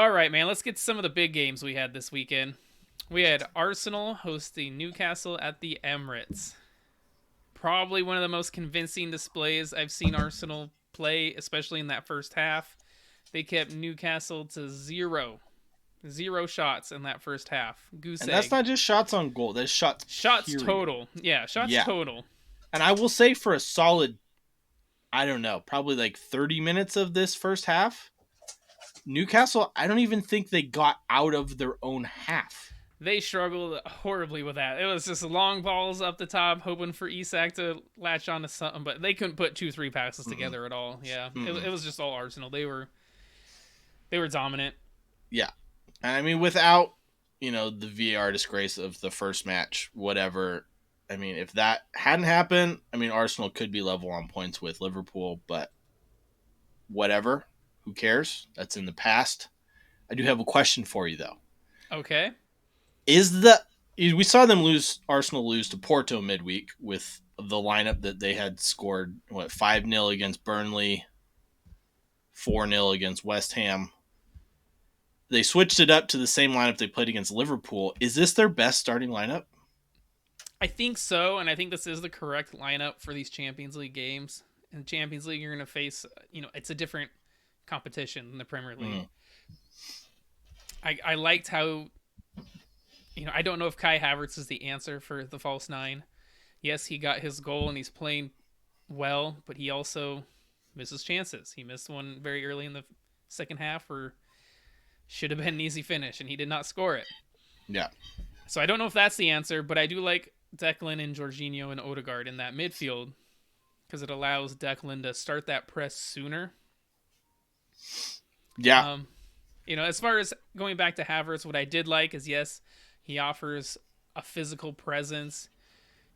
All right, man. Let's get to some of the big games we had this weekend. We had Arsenal hosting Newcastle at the Emirates. Probably one of the most convincing displays I've seen Arsenal play, especially in that first half. They kept Newcastle to zero shots in that first half. Goose And that's egg. not just shots on goal. That's shots, Shots period. total. Yeah, shots Yeah. total. And I will say for a solid, I don't know, probably like 30 minutes of this first half, Newcastle, I don't even think they got out of their own half. They struggled horribly with that. It was just long balls up the top, hoping for Isak to latch onto something, but they couldn't put 2-3 passes Mm-mm. together at all. Yeah, Mm-mm. it was just all Arsenal. They were dominant. Yeah. And I mean, without, the VAR disgrace of the first match, whatever. I mean, if that hadn't happened, I mean, Arsenal could be level on points with Liverpool, but whatever. Who cares? That's in the past. I do have a question for you, though. Okay. Is the We saw them lose, Arsenal lose to Porto midweek with the lineup that they had scored 5-0 against Burnley, 4-0 against West Ham. They switched it up to the same lineup they played against Liverpool. Is this their best starting lineup? I think so, and I think this is the correct lineup for these Champions League games. In Champions League, you're going to face, it's a different competition than the Premier League. Mm. I liked how, I don't know if Kai Havertz is the answer for the false nine. Yes, he got his goal and he's playing well, but he also misses chances. He missed one very early in the second half where should have been an easy finish, and he did not score it. Yeah. So I don't know if that's the answer, but I do like Declan and Jorginho and Odegaard in that midfield because it allows Declan to start that press sooner. Yeah. As far as going back to Havertz, what I did like is yes, he offers a physical presence.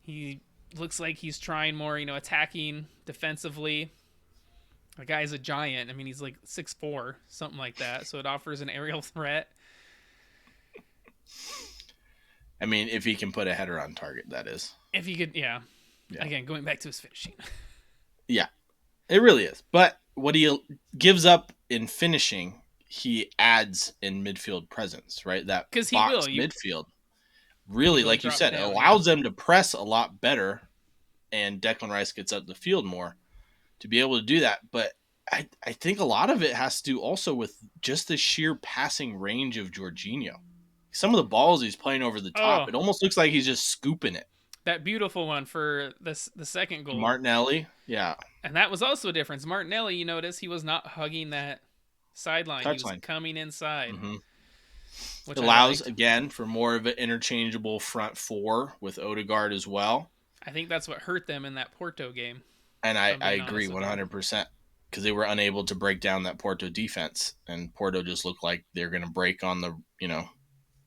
He looks like he's trying more, attacking defensively. The guy's a giant. I mean, he's like 6'4", something like that. So it offers an aerial threat. I mean, if he can put a header on target, that is. If he could, yeah. Yeah. Again, going back to his finishing. Yeah, it really is. But what he gives up in finishing, he adds in midfield presence, right? That Because he box will. midfield really, He'll like you drop said, down, allows them to press a lot better, and Declan Rice gets up the field more to be able to do that. But I think a lot of it has to do also with just the sheer passing range of Jorginho. Some of the balls he's playing over the top, Oh, it almost looks like he's just scooping it. that beautiful one for the second goal. Martinelli, yeah. And that was also a difference. Martinelli, you notice, he was not hugging that sideline. He was Touchline. coming inside, Mm-hmm. which I Allows, liked. again, for more of an interchangeable front four with Odegaard as well. I think that's what hurt them in that Porto game. And If I I'm being agree honest with you. 100% because they were unable to break down that Porto defense. And Porto just looked like they're going to break on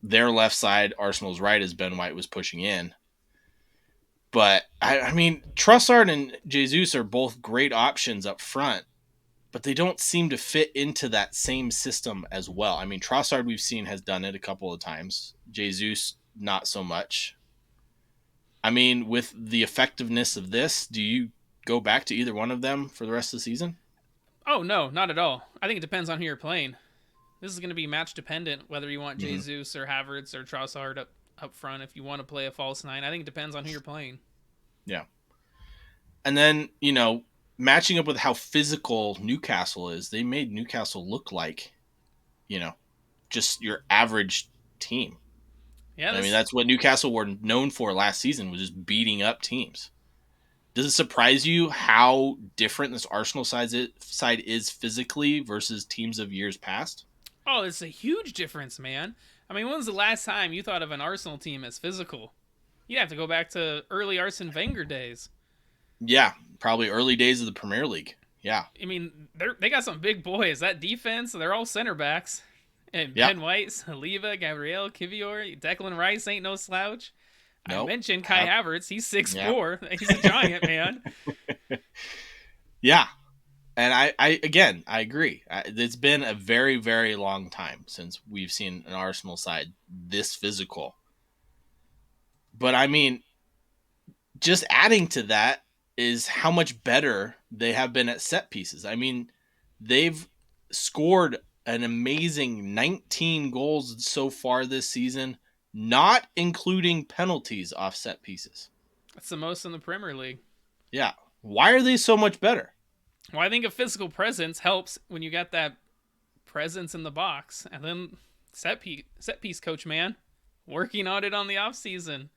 their left side, Arsenal's right, as Ben White was pushing in. But, I mean, Trossard and Jesus are both great options up front, but they don't seem to fit into that same system as well. I mean, Trossard, we've seen, has done it a couple of times. Jesus, not so much. I mean, with the effectiveness of this, do you go back to either one of them for the rest of the season? Oh, no, not at all. I think it depends on who you're playing. This is going to be match dependent, whether you want Mm-hmm. Jesus or Havertz or Trossard up front. If you want to play a false nine, I think it depends on who you're playing. Yeah. And then, matching up with how physical Newcastle is, they made Newcastle look like, just your average team. Yeah, I mean, this that's what Newcastle were known for last season, was just beating up teams. Does it surprise you how different this Arsenal side is physically versus teams of years past? Oh, it's a huge difference, man. I mean, when was the last time you thought of an Arsenal team as physical? You have to go back to early Arsene Wenger days. Yeah, probably early days of the Premier League. Yeah. I mean, they got some big boys. That defense, they're all center backs. And Yeah. Ben White, Saliba, Gabriel, Kivior, Declan Rice ain't no slouch. I Nope. mentioned Kai Havertz. He's 6'4". Yeah. He's a giant, man. Yeah. And I agree. It's been a very, very long time since we've seen an Arsenal side this physical. But I mean, just adding to that is how much better they have been at set pieces. I mean, they've scored an amazing 19 goals so far this season, not including penalties off set pieces. That's the most in the Premier League. Yeah. Why are they so much better? Well, I think a physical presence helps when you got that presence in the box. And then set piece coach, man, working on it on the off season.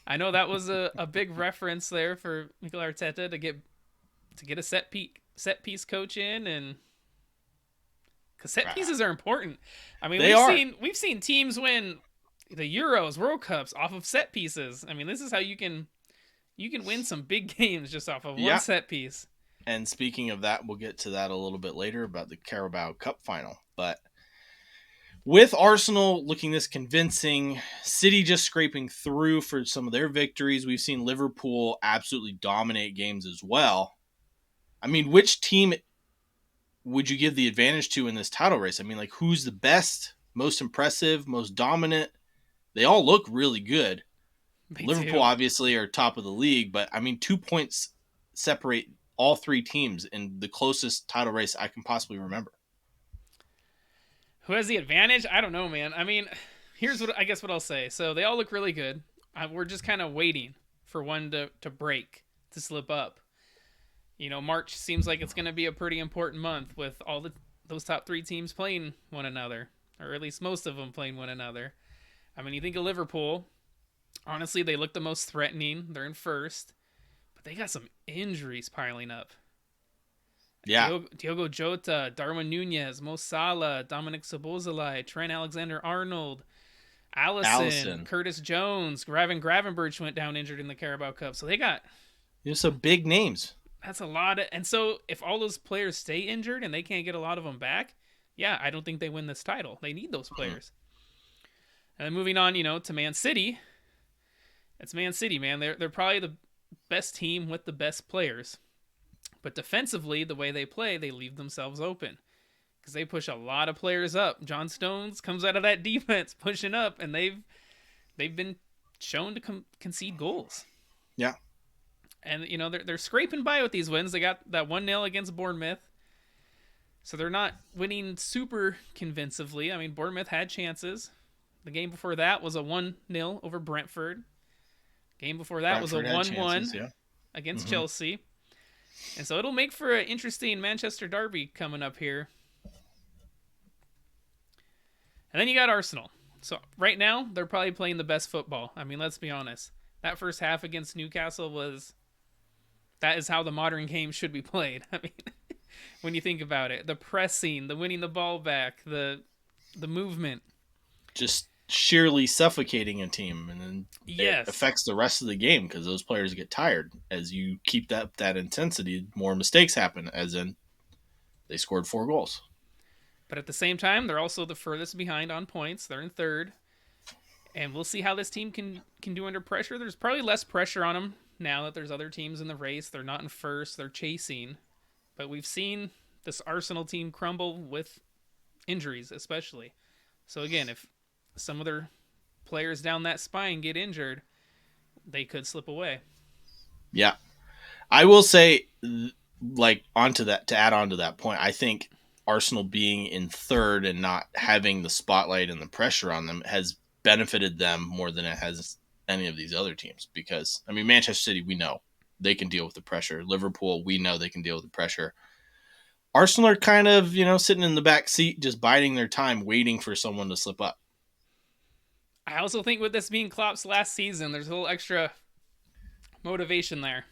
I know that was a big reference there for Mikel Arteta to get a set piece coach in, and because set pieces are important. I mean, we've seen teams win the Euros, World Cups off of set pieces. I mean, this is how you can win some big games just off of one set piece. And speaking of that, we'll get to that a little bit later about the Carabao Cup final. But with Arsenal looking this convincing, City just scraping through for some of their victories, we've seen Liverpool absolutely dominate games as well. I mean, which team would you give the advantage to in this title race? I mean, like, who's the best, most impressive, most dominant? They all look really good. Liverpool obviously are top of the league, but I mean, 2 points separate all three teams in the closest title race I can possibly remember. Who has the advantage? I don't know, man. I mean, here's what I'll say. So they all look really good. We're just kind of waiting for one to break, to slip up. You know, March seems like it's going to be a pretty important month with all those top three teams playing one another, or at least most of them playing one another. I mean, you think of Liverpool. Honestly, they look the most threatening. They're in first. But they got some injuries piling up. Yeah. Diogo Jota, Darwin Nunez, Mo Salah, Dominic Szoboszlai, Trent Alexander-Arnold, Alisson, Curtis Jones, Gravenberch went down injured in the Carabao Cup. So they got... some big names. That's a lot of... And so if all those players stay injured and they can't get a lot of them back, yeah, I don't think they win this title. They need those players. And then moving on, to Man City... It's Man City, man. They're probably the best team with the best players. But defensively, the way they play, they leave themselves open. Because they push a lot of players up. John Stones comes out of that defense pushing up, and they've been shown to concede goals. Yeah. And, they're scraping by with these wins. They got that 1-0 against Bournemouth. So they're not winning super convincingly. I mean, Bournemouth had chances. The game before that was a 1-0 over Brentford. Game before that was a 1-1 against Chelsea. And so it'll make for an interesting Manchester derby coming up here. And then you got Arsenal. So right now, they're probably playing the best football. I mean, let's be honest. That first half against Newcastle that is how the modern game should be played. I mean, when you think about it. The pressing, the winning the ball back, the movement. Just sheerly suffocating a team, and then it affects the rest of the game because those players get tired. As you keep that intensity, more mistakes happen, as in they scored 4 goals. But at the same time, they're also the furthest behind on points. They're in third. And we'll see how this team can do under pressure. There's probably less pressure on them now that there's other teams in the race. They're not in first. They're chasing. But we've seen this Arsenal team crumble with injuries, especially. So again, if some of their players down that spine get injured, they could slip away. Yeah. I will say, like, to add on to that point, I think Arsenal being in third and not having the spotlight and the pressure on them has benefited them more than it has any of these other teams. Because, I mean, Manchester City, we know they can deal with the pressure. Liverpool, we know they can deal with the pressure. Arsenal are kind of, sitting in the back seat, just biding their time, waiting for someone to slip up. I also think with this being Klopp's last season, there's a little extra motivation there.